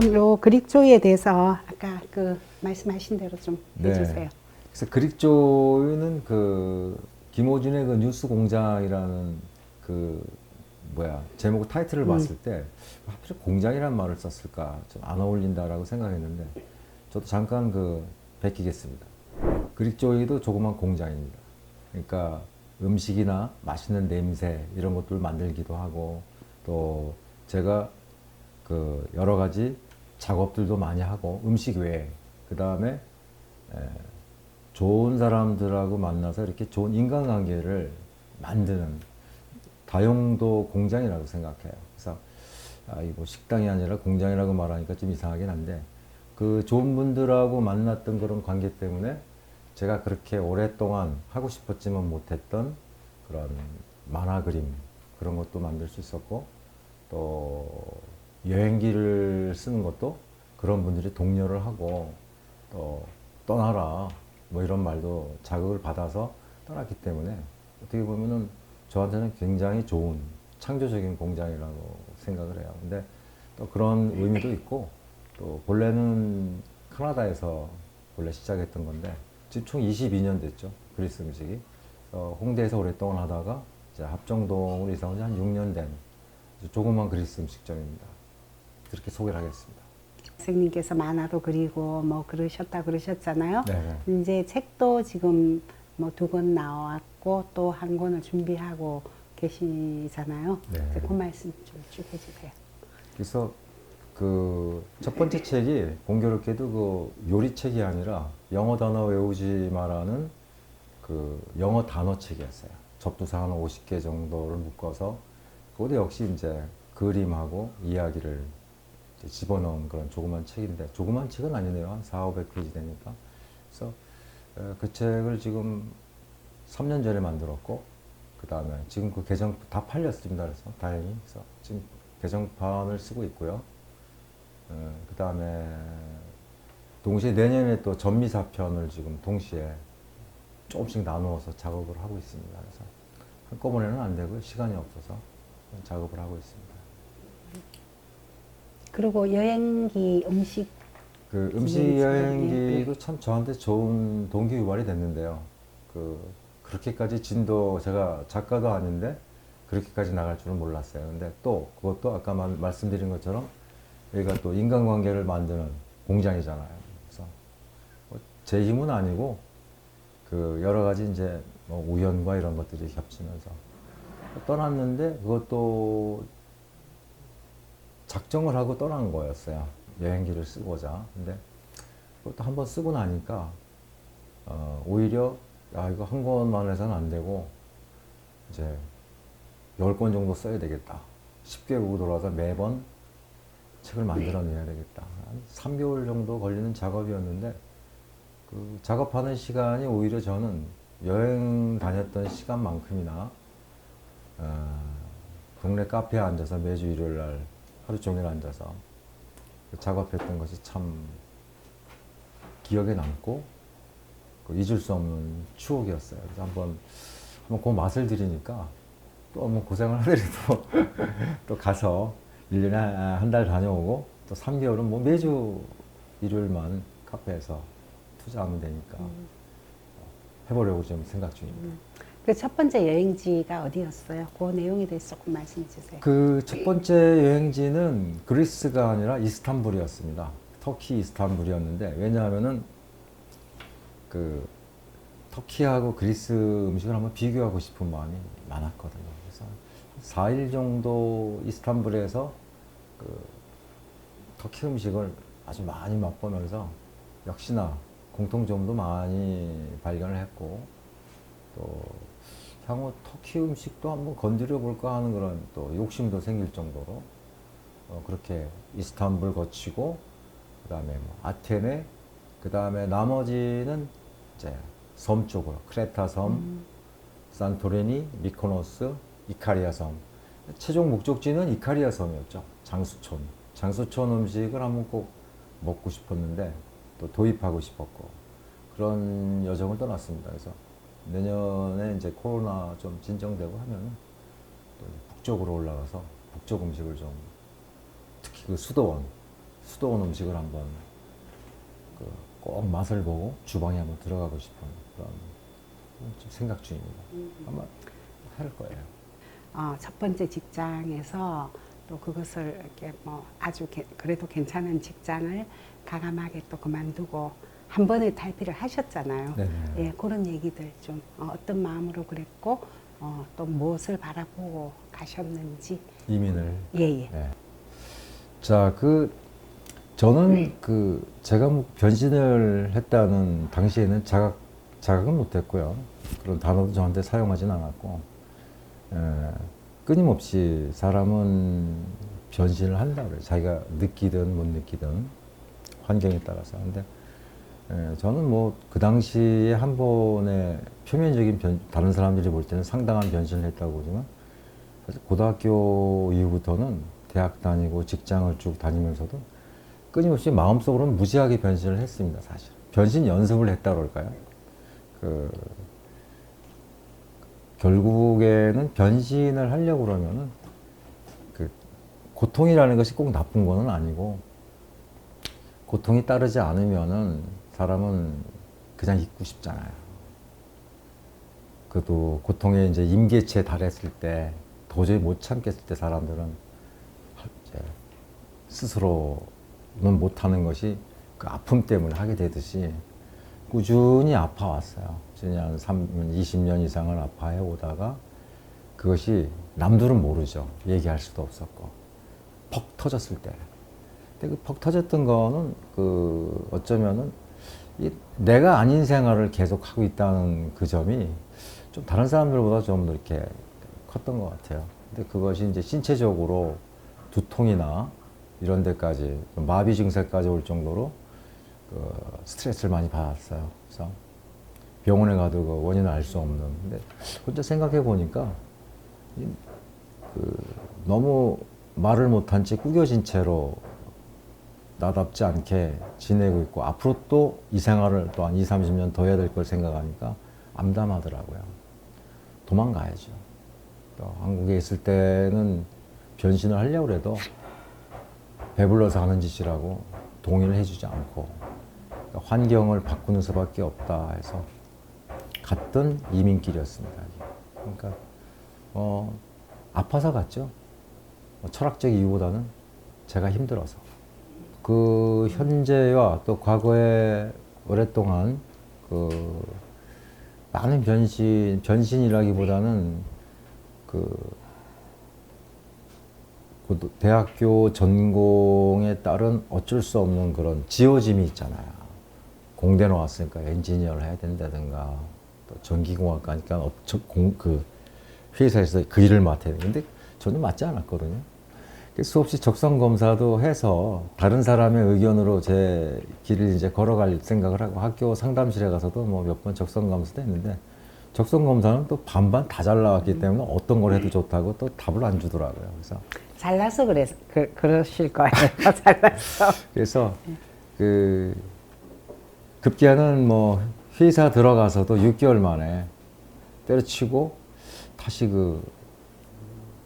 그럼 요 그릭조이에 대해서 아까 그 말씀하신 대로 좀 네. 해주세요. 그래서 그릭조이는 그 김호준의 그 뉴스 공장이라는 그 뭐야 제목 타이틀을 봤을 때 하필 공장이란 말을 썼을까 좀 안 어울린다라고 생각했는데 저도 잠깐 그 베끼겠습니다. 그릭조이도 조그만 공장입니다. 그러니까 음식이나 맛있는 냄새 이런 것들 만들기도 하고 또 제가 그 여러 가지 작업들도 많이 하고 음식 외에 그 다음에 좋은 사람들하고 만나서 이렇게 좋은 인간관계를 만드는 다용도 공장이라고 생각해요. 그래서 이거 식당이 아니라 공장이라고 말하니까 좀 이상하긴 한데 그 좋은 분들하고 만났던 그런 관계 때문에 제가 그렇게 오랫동안 하고 싶었지만 못했던 그런 만화 그림 그런 것도 만들 수 있었고 또 여행기를 쓰는 것도 그런 분들이 독려를 하고 또 떠나라 뭐 이런 말도 자극을 받아서 떠났기 때문에 어떻게 보면은 저한테는 굉장히 좋은 창조적인 공장이라고 생각을 해요. 근데 또 그런 의미도 있고 또 본래는 캐나다에서 원래 시작했던 건데 지금 총 22년 됐죠. 그리스 음식이. 홍대에서 오랫동안 하다가 이제 합정동으로 이사 온 지 한 6년 된 조그만 그리스 음식점입니다. 그렇게 소개를 하겠습니다. 선생님께서 만화도 그리고 뭐 그러셨다 그러셨잖아요. 네. 이제 책도 지금 뭐 2권 나왔고 또 한 권을 준비하고 계시잖아요. 네. 그 말씀 좀 쭉 해주세요. 그래서 그 첫 번째 책이 공교롭게도 그 요리책이 아니라 영어 단어 외우지 마라는 그 영어 단어 책이었어요. 접두사 한 50개 정도를 묶어서 그것도 역시 이제 그림하고 이야기를 이제 집어넣은 그런 조그만 책인데 조그만 책은 아니네요. 한 400~500페이지 되니까. 그래서 그 책을 지금 3년 전에 만들었고 그 다음에 지금 그 개정 다 팔렸습니다. 그래서 다행히 그래서 지금 개정판을 쓰고 있고요. 그 다음에 동시에 내년에 또 전미사편을 지금 동시에 조금씩 나누어서 작업을 하고 있습니다. 그래서 한꺼번에는 안 되고요. 시간이 없어서 작업을 하고 있습니다. 그리고 여행기 음식 그 음식 여행기도 참 저한테 좋은 동기 유발이 됐는데요. 그렇게까지 진도 제가 작가도 아닌데 그렇게까지 나갈 줄은 몰랐어요. 근데 또 그것도 아까 말씀드린 것처럼 여기가 또 인간관계를 만드는 공장이잖아요. 그래서 제 힘은 아니고 그 여러 가지 이제 뭐 우연과 이런 것들이 겹치면서 떠났는데 그것도 작정을 하고 떠난 거였어요. 여행기를 쓰고자. 근데 그것도 한번 쓰고 나니까 오히려 야 이거 한 권만 해서는 안 되고 이제 10권 정도 써야 되겠다. 10개국 돌아서 매번 책을 만들어내야 되겠다. 한 3개월 정도 걸리는 작업이었는데 그 작업하는 시간이 오히려 저는 여행 다녔던 시간만큼이나 동네 카페에 앉아서 매주 일요일 날 하루 종일 앉아서 작업했던 것이 참 기억에 남고 잊을 수 없는 추억이었어요. 그래서 한번 그 맛을 들이니까 또 한번 고생을 하더라도 또 가서 1년에 한 달 다녀오고 또 3개월은 뭐 매주 일요일만 카페에서 투자하면 되니까 해보려고 좀 생각 중입니다. 그 첫 번째 여행지가 어디였어요? 그 내용에 대해서 조금 말씀해 주세요. 그 첫 번째 여행지는 그리스가 아니라 이스탄불이었습니다. 터키 이스탄불이었는데 왜냐하면은 그 터키하고 그리스 음식을 한번 비교하고 싶은 마음이 많았거든요. 그래서 4일 정도 이스탄불에서 그 터키 음식을 아주 많이 맛보면서 역시나 공통점도 많이 발견을 했고 또 향후 터키 음식도 한번 건드려 볼까 하는 그런 또 욕심도 생길 정도로 그렇게 이스탄불 거치고 그 다음에 뭐 아테네 그 다음에 나머지는 이제 섬 쪽으로 크레타 섬, 산토리니, 미코노스, 이카리아 섬. 최종 목적지는 이카리아 섬이었죠. 장수촌. 장수촌 음식을 한번 꼭 먹고 싶었는데 또 도입하고 싶었고 그런 여정을 떠났습니다. 그래서 내년에 이제 코로나 좀 진정되고 하면 또 북쪽으로 올라가서 북쪽 음식을 좀 특히 그 수도원 수도원 음식을 한번 꼭 맛을 보고 주방에 한번 들어가고 싶은 그런 좀 생각 중입니다. 아마 할 거예요. 첫 번째 직장에서 또 그것을 이렇게 뭐 아주 그래도 괜찮은 직장을 가감하게 또 그만두고 한 번에 탈피를 하셨잖아요. 네네. 예, 그런 얘기들 좀 어떤 마음으로 그랬고 또 무엇을 바라보고 가셨는지. 이민을. 예예. 네. 자, 저는 제가 뭐 변신을 했다는 당시에는 자각은 못했고요. 그런 단어도 저한테 사용하진 않았고, 끊임없이 사람은 변신을 한다 그래요. 자기가 느끼든 못 느끼든 환경에 따라서. 근데 저는 뭐 그 당시에 한 번에 표면적인 다른 사람들이 볼 때는 상당한 변신을 했다고 보지만, 그래서 고등학교 이후부터는 대학 다니고 직장을 쭉 다니면서도 끊임없이 마음속으로는 무지하게 변신을 했습니다, 사실. 변신 연습을 했다 그럴까요? 결국에는 변신을 하려고 그러면은 고통이라는 것이 꼭 나쁜 거는 아니고, 고통이 따르지 않으면은 사람은 그냥 있고 싶잖아요. 그래도 고통의 이제 임계치에 달했을 때, 도저히 못 참겠을 때 사람들은 이제 스스로는 못하는 것이 그 아픔 때문에 하게 되듯이 꾸준히 아파왔어요. 한 20년 이상을 아파해 오다가 그것이 남들은 모르죠. 얘기할 수도 없었고. 퍽 터졌을 때. 근데 그 퍽 터졌던 거는 어쩌면은 내가 아닌 생활을 계속 하고 있다는 그 점이 좀 다른 사람들보다 좀 더 이렇게 컸던 것 같아요. 근데 그것이 이제 신체적으로 두통이나 이런 데까지 마비 증세까지 올 정도로 스트레스를 많이 받았어요. 그래서 병원에 가도 그 원인을 알 수 없는. 근데 혼자 생각해 보니까 너무 말을 못한 채 구겨진 채로 나답지 않게 지내고 있고, 앞으로 또 이 생활을 또 한 20, 30년 더 해야 될 걸 생각하니까 암담하더라고요. 도망가야죠. 또 한국에 있을 때는 변신을 하려고 해도 배불러서 하는 짓이라고 동의를 해주지 않고, 그러니까 환경을 바꾸는 수밖에 없다 해서 갔던 이민길이었습니다. 그러니까 아파서 갔죠. 철학적 이유보다는 제가 힘들어서. 그 현재와 또 과거에 오랫동안 많은 변신이라기보다는 대학교 전공에 따른 어쩔 수 없는 그런 지어짐이 있잖아요. 공대 나왔으니까 엔지니어를 해야 된다든가, 또 전기공학과니까 회사에서 그 일을 맡아야 되는데 저는 맞지 않았거든요. 수없이 적성 검사도 해서 다른 사람의 의견으로 제 길을 이제 걸어갈 생각을 하고, 학교 상담실에 가서도 뭐 몇 번 적성 검사도 했는데, 적성 검사는 또 반반 다 잘 나왔기 때문에 어떤 걸 해도 좋다고 또 답을 안 주더라고요. 그래서 잘나서 그러실 거예요. 잘나서. 그래서 급기야는 뭐 회사 들어가서도 6개월 만에 때려치고 다시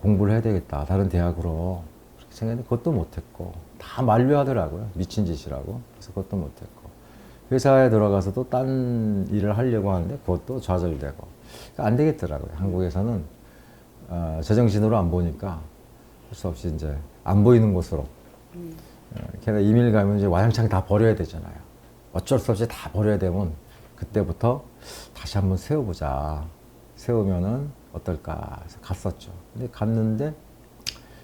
공부를 해야 되겠다, 다른 대학으로 그렇게 생각했는데 그것도 못했고, 다 만류하더라고요. 미친 짓이라고. 그래서 그것도 못했고, 회사에 들어가서도 딴 일을 하려고 하는데 그것도 좌절되고, 그러니까 안 되겠더라고요. 한국에서는 제정신으로 안 보니까 할 수 없이 이제 안 보이는 곳으로. 게다가 이민을 가면 이제 와장창 다 버려야 되잖아요. 어쩔 수 없이 다 버려야 되면 그때부터 다시 한번 세워보자. 세우면은 어떨까 해서 갔었죠. 근데 갔는데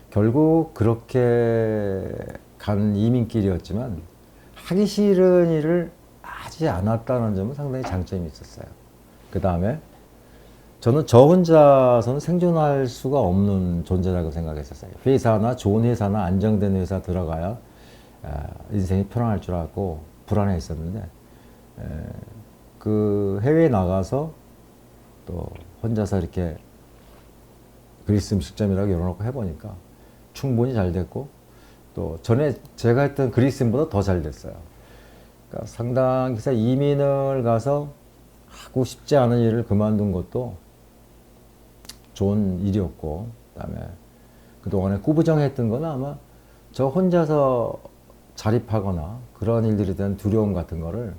결국 그렇게 간 이민길이었지만 하기 싫은 일을 하지 않았다는 점은 상당히 장점이 있었어요. 그 다음에 저는 저 혼자서는 생존할 수가 없는 존재라고 생각했었어요. 회사나 좋은 회사나 안정된 회사 들어가야 인생이 편안할 줄 알고 불안해했었는데, 그 해외에 나가서 또 혼자서 이렇게 그리스 음식점이라고 열어놓고 해보니까 충분히 잘 됐고, 또 전에 제가 했던 그리스인보다 더 잘 됐어요. 그러니까 상당히 이민을 가서 하고 싶지 않은 일을 그만둔 것도 좋은 일이었고, 그다음에 그동안에 꾸부정했던 건 아마 저 혼자서 자립하거나 그런 일들에 대한 두려움 같은 거를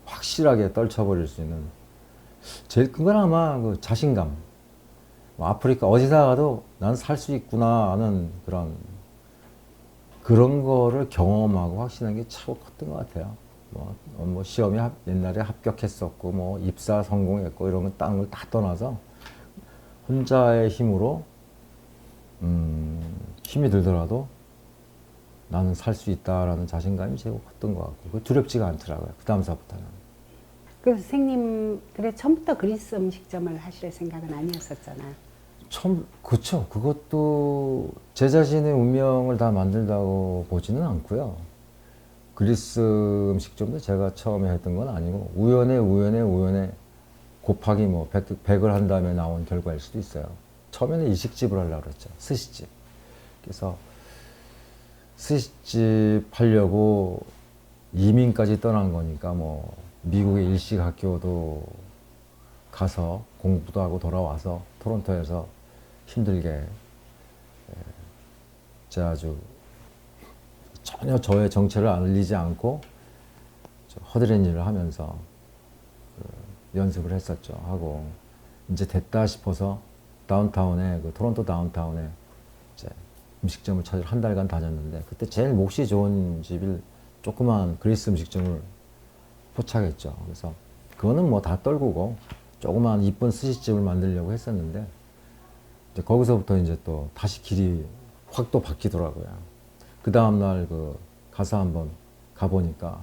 확실하게 떨쳐버릴 수 있는 제일 큰 건 아마 그 자신감. 뭐 아프리카 어디서 가도 난 살 수 있구나 하는 그런 거를 경험하고 확신한 게 참 컸던 것 같아요. 뭐 시험에 옛날에 합격했었고 뭐 입사 성공했고 이런 건 땅을 다 떠나서 혼자의 힘으로 힘이 들더라도 나는 살 수 있다라는 자신감이 제일 컸던 것 같고 그 두렵지가 않더라고요. 그 다음서부터는. 그 선생님 그래 처음부터 그리스 음식점을 하실 생각은 아니었었잖아요. 그쵸. 그것도 제 자신의 운명을 다 만들다고 보지는 않고요. 그리스 음식점도 제가 처음에 했던 건 아니고 우연에 곱하기 뭐 100을 한 다음에 나온 결과일 수도 있어요. 처음에는 일식집을 하려고 그랬죠. 스시집. 그래서 스시집 하려고 이민까지 떠난 거니까 뭐 미국의 일식 학교도 가서 공부도 하고 돌아와서 토론토에서 힘들게 제가 아주 전혀 저의 정체를 알리지 않고 허드렛 일을 하면서 연습을 했었죠. 하고 이제 됐다 싶어서 다운타운에 토론토 다운타운에 이제 음식점을 찾으러 한 달간 다녔는데 그때 제일 몫이 좋은 집일 조그만 그리스 음식점을 포착했죠. 그래서 그거는 뭐 다 떨구고 조그만 이쁜 스시집을 만들려고 했었는데 이제 거기서부터 이제 또 다시 길이 확 또 바뀌더라고요. 그 다음날 가서 한번 가보니까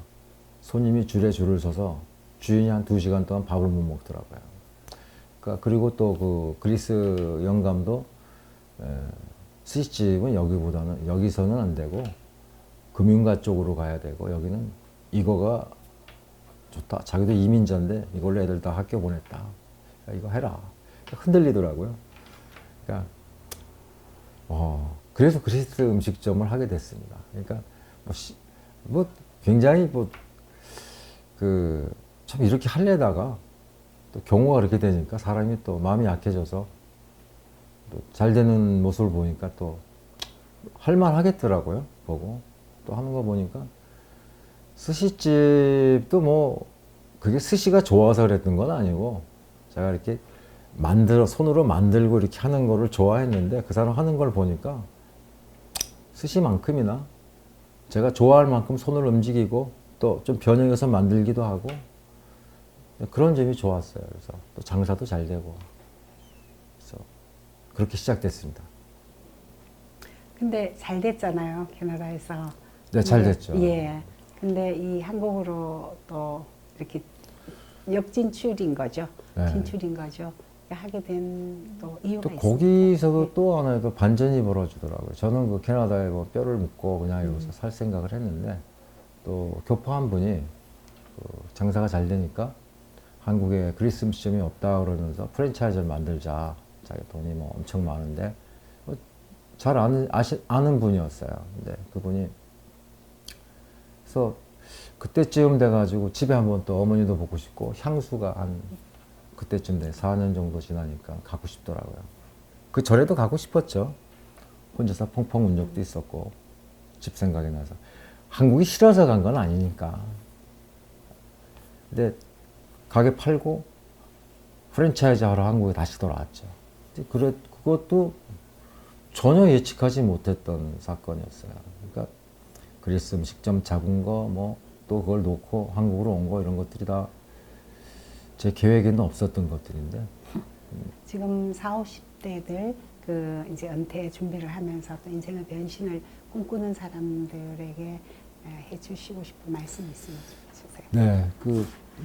손님이 줄을 서서 주인이 한 2시간 동안 밥을 못 먹더라고요. 그러니까 그리고 또 그리스 영감도 스시집은 여기서는 안 되고 금융가 쪽으로 가야 되고 여기는 이거가 좋다. 자기도 이민자인데 이걸로 애들 다 학교 보냈다. 야, 이거 해라. 흔들리더라고요. 그러니까 그래서 그리스 음식점을 하게 됐습니다. 그러니까 굉장히 참 이렇게 하려다가 또 경우가 그렇게 되니까 사람이 또 마음이 약해져서 또 잘 되는 모습을 보니까 또 할만 하겠더라고요. 보고 또 하는 거 보니까 스시집도 뭐 그게 스시가 좋아서 그랬던 건 아니고 제가 이렇게 손으로 만들고 이렇게 하는 거를 좋아했는데 그 사람 하는 걸 보니까 스시만큼이나 제가 좋아할 만큼 손을 움직이고 또 좀 변형해서 만들기도 하고 그런 점이 좋았어요. 그래서 또 장사도 잘 되고 그래서 그렇게 시작됐습니다. 근데 잘 됐잖아요, 캐나다에서. 네, 잘 됐죠. 예. 근데 이 한국으로 또 이렇게 역진출인 거죠. 네. 진출인 거죠. 하게 된 또 이유가 또 있습니다. 거기서도 예. 또 하나의 반전이 벌어지더라고요. 저는 캐나다에 뼈를 묻고 그냥 여기서 살 생각을 했는데 또 교포 한 분이 장사가 잘 되니까 한국에 그리스 음식점이 없다 그러면서 프랜차이즈를 만들자. 자기 돈이 뭐 엄청 많은데 잘 아는 분이었어요. 근데 그분이 그래서 그때쯤 돼가지고 집에 한번 또 어머니도 보고 싶고 향수가 한 그때쯤 돼 4년 정도 지나니까 가고 싶더라고요. 그 전에도 가고 싶었죠. 혼자서 펑펑 운 적도 있었고 집 생각이 나서 한국이 싫어서 간 건 아니니까. 근데 가게 팔고 프랜차이즈 하러 한국에 다시 돌아왔죠. 그것도 전혀 예측하지 못했던 사건이었어요. 그러니까 그리스 음식점 잡은 거 뭐 또 그걸 놓고 한국으로 온 거 이런 것들이 다 제 계획에는 없었던 것들인데 지금 40, 50대들 이제 은퇴 준비를 하면서 또 인생의 변신을 꿈꾸는 사람들에게 해주시고 싶은 말씀 있으면 해주세요. 네,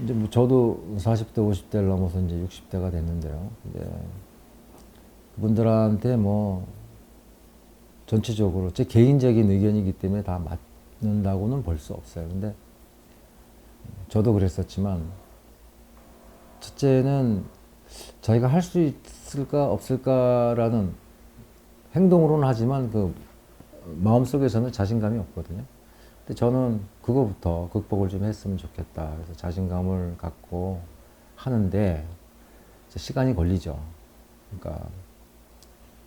이제 뭐 저도 40대, 50대를 넘어서 이제 60대가 됐는데요. 이제 그분들한테 뭐 전체적으로 제 개인적인 의견이기 때문에 다 맞는다고는 볼 수 없어요. 근데 저도 그랬었지만 첫째는 자기가 할 수 있을까 없을까라는 행동으로는 하지만 마음속에서는 자신감이 없거든요. 근데 저는 그거부터 극복을 좀 했으면 좋겠다. 그래서 자신감을 갖고 하는데 시간이 걸리죠. 그러니까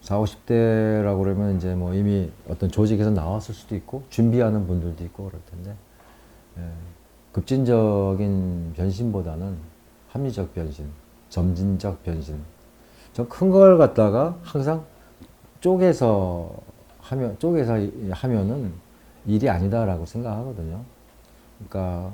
4, 50대라고 그러면 이제 뭐 이미 어떤 조직에서 나왔을 수도 있고 준비하는 분들도 있고 그럴 텐데 예, 급진적인 변신보다는 합리적 변신, 점진적 변신. 전 큰 걸 갖다가 항상 쪼개서 하면은 일이 아니다라고 생각하거든요. 그러니까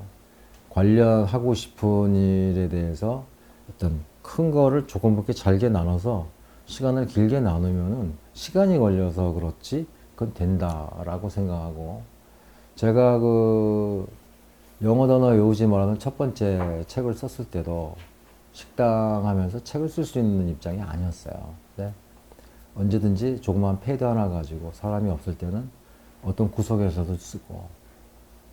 관련하고 싶은 일에 대해서 어떤 큰 거를 조금밖에 잘게 나눠서 시간을 길게 나누면은 시간이 걸려서 그렇지 그건 된다라고 생각하고 제가 그 영어 단어 외우지 말라는 첫 번째 책을 썼을 때도 식당 하면서 책을 쓸 수 있는 입장이 아니었어요. 네? 언제든지 조그만 패드 하나 가지고 사람이 없을 때는 어떤 구석에서도 쓰고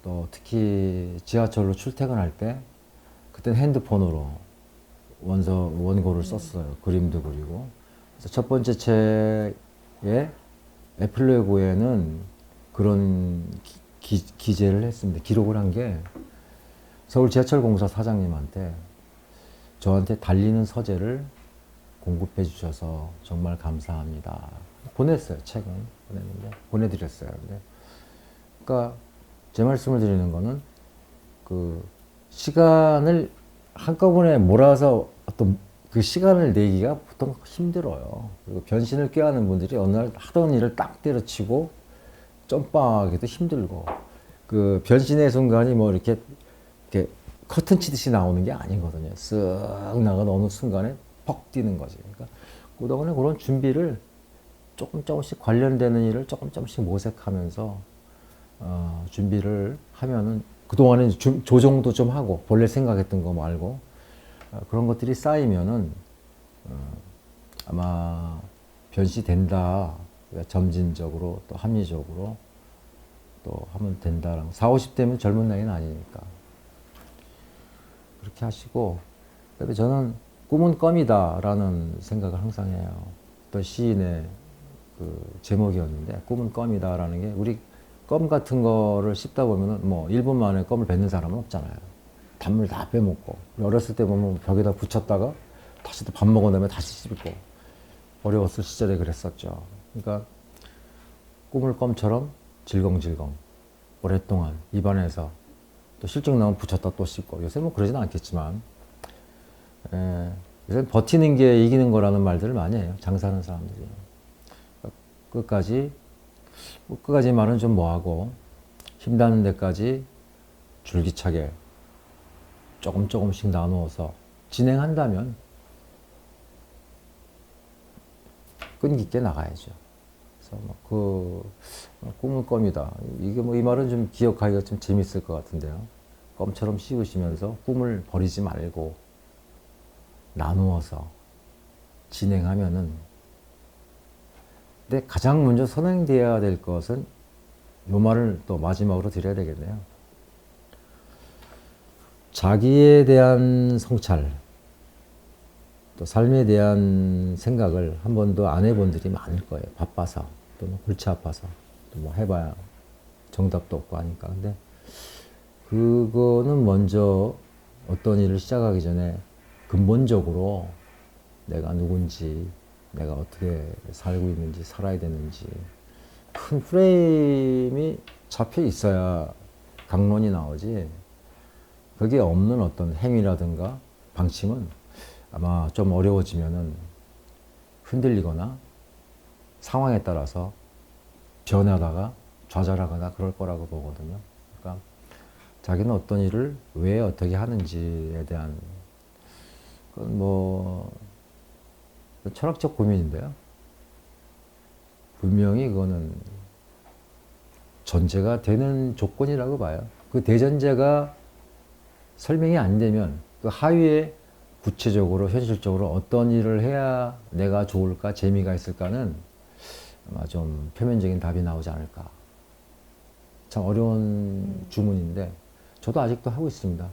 또 특히 지하철로 출퇴근할 때 그때는 핸드폰으로 원고를 썼어요. 그림도 그리고. 그래서 첫 번째 책에 에필로그에는 그런 기재를 했습니다. 기록을 한 게 서울 지하철공사 사장님한테 저한테 달리는 서재를 공급해 주셔서 정말 감사합니다. 보냈어요. 책은 보냈는데 보내드렸어요. 근데 그러니까 제 말씀을 드리는 거는 그 시간을 한꺼번에 몰아서 어떤 그 시간을 내기가 보통 힘들어요. 그리고 변신을 꾀하는 분들이 어느 날 하던 일을 딱 때려치고 점프하기도 힘들고 그 변신의 순간이 뭐 이렇게 커튼 치듯이 나오는 게 아니거든요. 쓱 나가는 어느 순간에 퍽 뛰는 거지. 그러니까 그동안에 그런 준비를 조금씩 관련되는 일을 조금씩 모색하면서 준비를 하면은 그동안에 조정도 좀 하고 본래 생각했던 거 말고 그런 것들이 쌓이면은 아마 변시된다. 점진적으로 또 합리적으로 또 하면 된다라는 4, 50대면 젊은 나이는 아니니까 그렇게 하시고 그다음에 저는 꿈은 껌이다라는 생각을 항상 해요. 어떤 시인의 그 제목이었는데 꿈은 껌이다라는 게 우리 껌 같은 거를 씹다 보면은 뭐 1분 만에 껌을 뱉는 사람은 없잖아요. 단물 다 빼먹고 어렸을 때 보면 벽에다 붙였다가 다시 또 밥 먹은 다음에 다시 씹고 어려웠을 시절에 그랬었죠. 그러니까 꿈을 껌처럼 질겅질겅 오랫동안 입안에서 또 실증 나면 붙였다 또 씹고 요새 뭐 그러지는 않겠지만 요새 버티는 게 이기는 거라는 말들을 많이 해요. 장사하는 사람들이. 끝까지 말은 좀 뭐하고 힘닿는 데까지 줄기차게 조금씩 나누어서 진행한다면 끈기 있게 나가야죠. 그래서 꿈은 껌이다. 이게 뭐 이 말은 좀 기억하기가 좀 재밌을 것 같은데요. 껌처럼 씹으시면서 꿈을 버리지 말고 나누어서 진행하면은 근데 가장 먼저 선행되어야 될 것은 요 말을 또 마지막으로 드려야 되겠네요. 자기에 대한 성찰, 또 삶에 대한 생각을 한 번도 안 해본 분들이 많을 거예요. 바빠서, 또는 골치 아파서, 또 뭐 해봐야 정답도 없고 하니까. 근데 그거는 먼저 어떤 일을 시작하기 전에 근본적으로 내가 누군지, 내가 어떻게 살고 있는지, 살아야 되는지 큰 프레임이 잡혀 있어야 강론이 나오지. 그게 없는 어떤 행위라든가 방침은 아마 좀 어려워지면은 흔들리거나 상황에 따라서 변하다가 좌절하거나 그럴 거라고 보거든요. 그러니까 자기는 어떤 일을 왜 어떻게 하는지에 대한 그건 뭐 철학적 고민인데요. 분명히 그거는 전제가 되는 조건이라고 봐요. 그 대전제가 설명이 안 되면 그 하위에 구체적으로 현실적으로 어떤 일을 해야 내가 좋을까 재미가 있을까는 아마 좀 표면적인 답이 나오지 않을까. 참 어려운 주문인데 저도 아직도 하고 있습니다.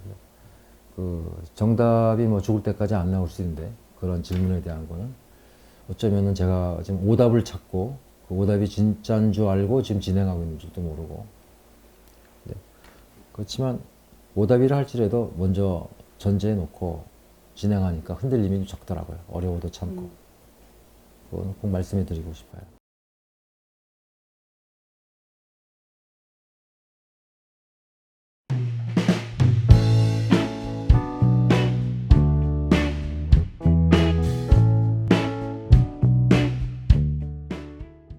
그 정답이 뭐 죽을 때까지 안 나올 수 있는데 그런 질문에 대한 거는 어쩌면은 제가 지금 오답을 찾고 그 오답이 진짜인 줄 알고 지금 진행하고 있는 줄도 모르고 네. 그렇지만 오답이라 할지라도 먼저 전제해 놓고 진행하니까 흔들림이 적더라고요. 어려워도 참고. 그건 꼭 말씀해 드리고 싶어요.